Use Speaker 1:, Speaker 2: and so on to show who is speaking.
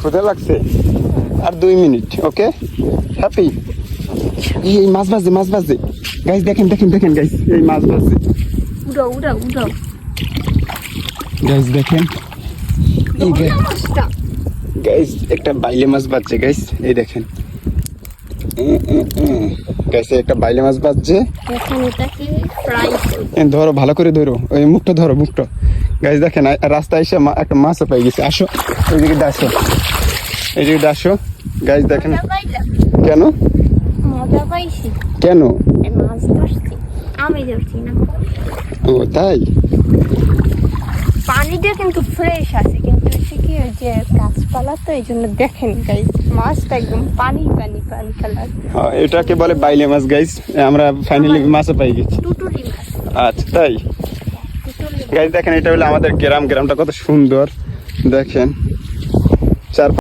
Speaker 1: ক্ষুধা লাগছে? আর 2 মিনিট, ওকে? হ্যাপি? এই মাছ ভাজছে গাইস, দেখেন গাইস, এই মাছ ভাজছে।
Speaker 2: উড়াও
Speaker 1: গাইস দেখেন, এই গাইস একটা বাইলে মাছ ভাজছে গাইস, এই দেখেন গাইস, একটা বাইলে মাছ ভাজছে।
Speaker 2: এখন এটাকে ফ্রাই
Speaker 1: ধরো, ভালো করে ধরো, ওই মুখটা ধরো, মুখটা। গাইস দেখেন, রাস্তায় এসে একটা মাছও পেয়ে গেছে। আসো এইদিকে আসো গাইস, দেখেন। কেন?
Speaker 2: মজা পাইছি,
Speaker 1: কেন?
Speaker 2: মাছ ধরছি, আমি ধরছি না।
Speaker 1: ও তাই?
Speaker 2: পানিটা কিন্তু ফ্রেশ আছে, কিন্তু হচ্ছে কি ওই যে গাছপালা, তো এই জন্য দেখেন গাইস, মাছটা একদম পানি কালার।
Speaker 1: হ্যাঁ, এটাকে বলে বাইলে মাছ গাইস। আমরা ফাইনালি মাছও পাই গেছি।
Speaker 2: টুটুলি মাছ।
Speaker 1: আচ্ছা তাই? গাইস দেখেন, এটা হলো আমাদের গ্রামটা কত সুন্দর দেখেন। চার